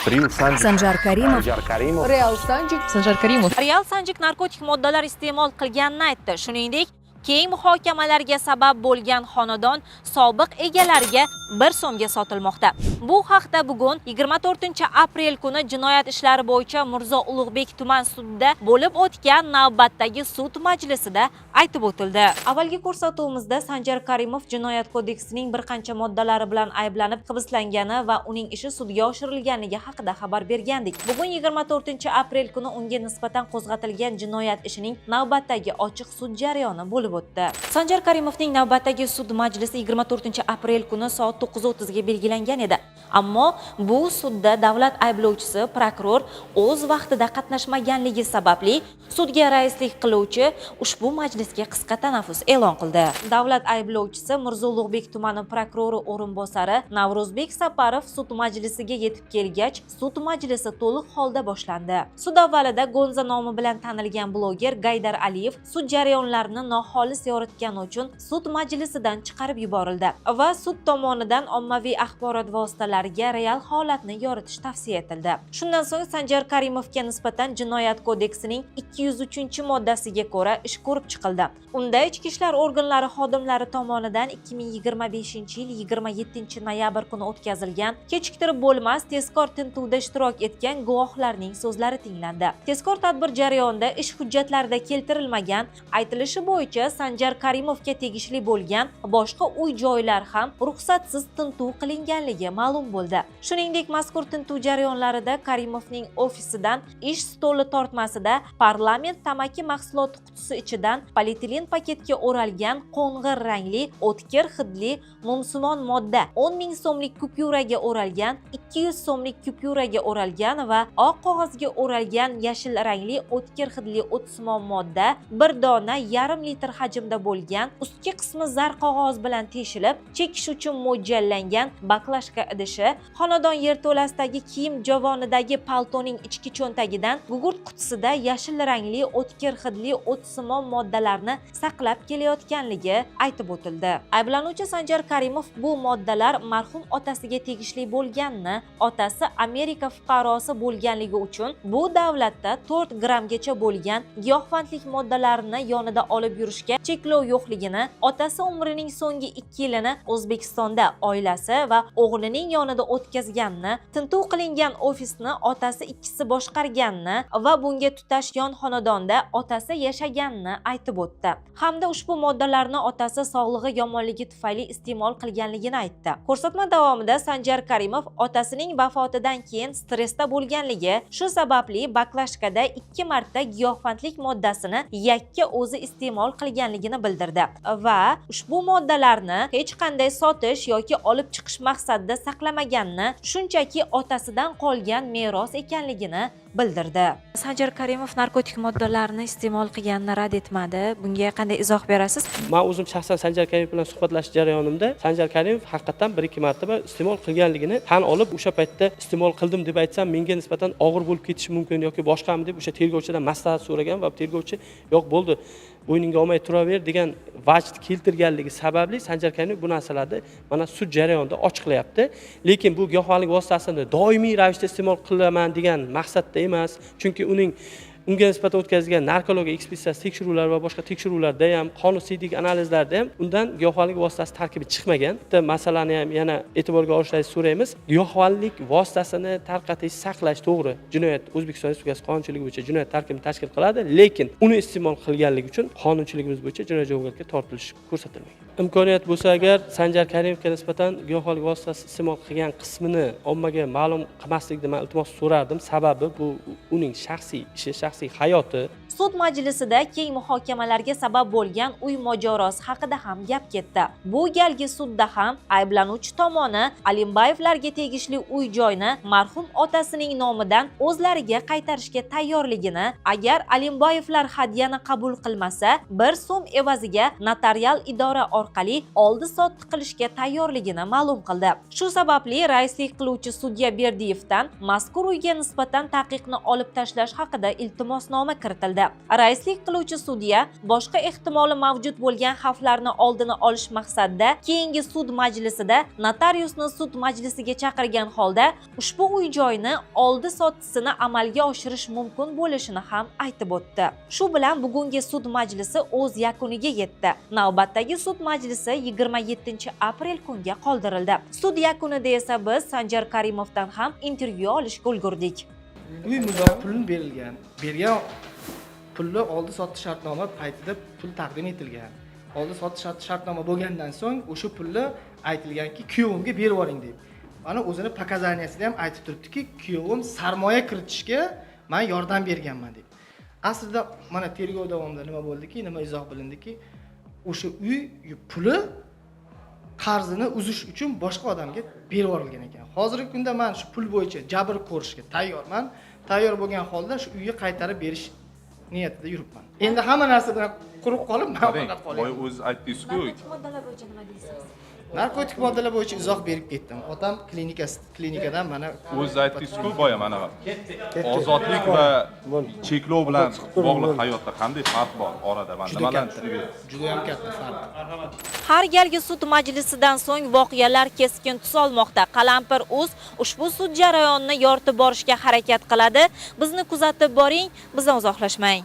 Sanjar Karimov. Real Sanjik narkotik moddalar iste'mol qilganini aytdi. Shuningdek, keng muhokamalarga sabab bo'lgan xonadon sobiq egalariga 1 so'mga sotilmoqda. Bu haqda bugun 24-aprel kuni jinoyat ishlari bo'yicha Mirzo Ulug'bek tuman sudida bo'lib o'tgan navbatdagi sud majlisida aytib o'tildi. Avvalgi ko'rsatuvimizda Sanjar Karimov jinoyat kodeksining bir qancha moddalari bilan ayblanib hibslangani va uning ishi sudga oshirilganligi haqida xabar bergandik. Bugun 24-aprel kuni unga nisbatan qo'zg'atilgan jinoyat ishining navbatdagi ochiq sud jarayoni bo'lib o'tdi. Sanjar Karimovning navbatdagi sud majlisi 24-aprel kuni soat 9:30 ga belgilangan edi. Ammo bu sudda davlat ayblovchisi prokuror o'z vaqtida qatnashmaganligi sababli sudga raislik qiluvchi ushbu majlisga qisqa tanaffus e'lon qildi. Davlat ayblovchisi Mirzo Ulug'bek tumani prokurori o'rinbosari Navruzbek Saparov sud majlisiga yetib kelgach, sud majlisi to'liq holda boshlandi. Sud avvalida Gonza nomi bilan tanilgan bloger Gaydar Aliyev sud jarayonlarini noxolis yoritgani uchun sud majlisidan chiqarib yuborildi va sud tomonidan ommaviy axborot vositalariga real holatni yoritish tavsiya etildi. Shundan so'ng Sanjar Karimovga nisbatan jinoyat kodeksining 203-moddasiga ko'ra ish ko'rib chiqildi. Unda ichki ishlar organlari xodimlari tomonidan 2025-yil 27-noyabr kuni o'tkazilgan kechiktirib bo'lmas tezkor tintuvda ishtirok etgan guvohlarning so'zlari tinglandi. Tezkor tadbir jarayonida ish hujjatlarida keltirilmagan aytilishi bo'yicha Sanjar Karimovga tegishli bo'lgan boshqa uy-joylar ham ruxsatsiz tintuv qilinganligi ma'lum bo'ldi. Shuningdek, mazkur tintuv jarayonlarida Karimovning ofisidan ish stoli tortmasida parlament tamaki mahsuloti qutisi ichidan polietilen paketga o'ralgan qo'ng'ir rangli, o'tkir hidli mumsimon modda 10 ming so'mlik kupyuraga o'ralgan, 200 so'mlik kupyuraga o'ralgan va oq qog'ozga o'ralgan yashil rangli o'tkir hidli o'tsimon modda 1 dona yarim litr hajmda bo'lgan, ustki qismi zar qog'oz bilan teshilib, chekish uchun mo'ljallangan baklashka idishi, xonadon yerto'lasidagi kiyim javonidagi paltoning ichki cho'ntagidan gugurt qutisida yashil rangli o'tkir hidli o'tsimon moddalarni saqlab kelayotganligi aytib o'tildi. Ayblanuvchi Sanjar Karimov bu moddalar marhum otasiga tegishli bo'lganini, otasi Amerika fuqarosi bo'lganligi uchun bu davlatda 4 grammgacha bo'lgan giyohvandlik moddalarini yonida olib yurishga cheklov yo'qligini, otasi umrining so'nggi 2 yilini O'zbekistonda oilasi va o'g'lining yonida o'tkazganini, tintuv qilingan ofisni otasi ikkisi boshqarganini va bunga tutash yon xonadonda otasi yashaganini aytib o'tdi. Hamda ushbu moddalarni otasi sog'lig'i yomonligi tufayli iste'mol qilganligini aytdi. Ko'rsatma davomida Sanjar Karimov otasining vafotidan keyin stressda bo'lganligi, shu sababli baklashkada 2 marta giyohvandlik moddasini yakka o'zi iste'mol qilganligini bildirdi va ushbu moddalarni hech qanday sotish yoki olib chiqish maqsadida saqlamaganini, shunchaki otasidan qolgan meros ekanligini bildirdi. Sanjar Karimov narkotik moddalarni iste'mol qilganini rad etmadi. Bunga qanday izoh berasiz? Men o'zim shaxsan Sanjar Karimov bilan suhbatlashish jarayonimda Sanjar Karimov haqiqatan 1-2 marotaba iste'mol qilganligini tan olib, o'sha paytda iste'mol qildim deb aytsam, menga nisbatan og'ir bo'lib ketishi mumkin yoki boshqami deb o'sha tergovchidan maslahat so'ragan va tergovchi yo'q bo'ldi, bo'yningga olmay turaver degan vajt keltirganligi sababli Sanjar Karimov bu narsalarni mana sud jarayonida ochiqlayapti. Lekin bu giyohvandlik vositasini doimiy ravishda iste'mol qilaman degan maqsadda emas. Chunki unga nisbatan o'tkazilgan narkologiya ekspeditsiyasi tekshiruvlar va boshqa tekshiruvlarda ham, qon siydik analizlarda ham undan giyohvandlik vositasi tarkibi chiqmagan. Bitta masalani ham yana e'tiborga olishlaringizni so'raymiz. Giyohvandlik vositasini tarqatish, saqlash to'g'ri. Jinoyat O'zbekiston Respublikasi qonunchiligi bo'yicha jinoyat tarkibini tashkil qiladi, lekin uni iste'mol qilganligi uchun qonunchiligimiz bo'yicha jinoyat javobgarlikka tortilish ko'rsatilmagan. Imkoniyat bo'lsa agar Sanjar Karimovga nisbatan giyohvandlik vositasi iste'mol qilgan qismini ommaga ma'lum qilmaslikni men iltimos so'rardim. Sababi bu uning shaxsiy ishi, shaxsiy hayoti. Sud majlisida keng muhokamalarga sabab bo'lgan uy mojarosi haqida ham gap ketdi. Bu galgi sudda ham ayblanuvchi tomoni Alimbayevlarga tegishli uy-joyni marhum otasining nomidan o'zlariga qaytarishga tayyorligini, agar Alimbayevlar hadyani qabul qilmasa, 1 so'm evaziga notarial idora orqali oldi-sotdi qilishga tayyorligini ma'lum qildi. Shu sababli raislik qiluvchi sudya Berdiyevdan mazkur uyga nisbatan taqiqni olib tashlash haqida iltimosnoma kiritildi. Raislik qiluvchi sudya boshqa ehtimoli mavjud bo'lgan xavflarni oldini olish maqsadida keyingi sud majlisida notariusni sud majlisiga chaqirgan holda ushbu uy-joyni oldi sottisini amalga oshirish mumkin bo'lishini ham aytib o'tdi. Shu bilan bugungi sud majlisi o'z yakuniga yetdi. Navbatdagi sud majlisi 27-aprel kunga qoldirildi. Sud yakunida esa biz Sanjar Karimovdan ham intervyu olishga ulgurdik. Uy muzoq pulni bergan pulni oldi sotish shartnoma paytida pul taqdim etilgan. Oldi sotish shartnoma bo'lgandan so'ng o'sha pulni aytilganki, kuyovimga berib yuboring deb. Mana o'zini pokazaniyasida ham aytib turibdiki, kuyovim sarmoya kiritishga men yordam berganman deb. Aslida mana tergov davomida nima bo'ldiki, nima izoh bilindiki, o'sha uy puli qarzini uzish uchun boshqa odamga berib yuborilgan ekan. Hozirgi kunda men shu pul bo'yicha jabr ko'rishga tayyorman. Tayyor bo'lgan holda shu uyni qaytarib berish niyatida yuribman. Endi hamma narsa bilan quruq qolib, men faqat qolyapman. Boy o'z aytdingiz-ku. Moddalar bo'yicha nima deysiz? Narkotik moddalar bo'yicha izoh berib ketdim. Otam klinikadan mana O'z aytdingiz-ku boya mana ozodlik va cheklov bilan bog'liq hayotda qanday farq bor orada? Men nimalarni tushunib juda ham katta farq. Har galgi sud majlisidan so'ng voqealar keskin tus olmoqda. Qalampir.uz ushbu sud jarayonini yoritib borishga harakat qiladi. Bizni kuzatib boring, bizdan uzoqlashmang.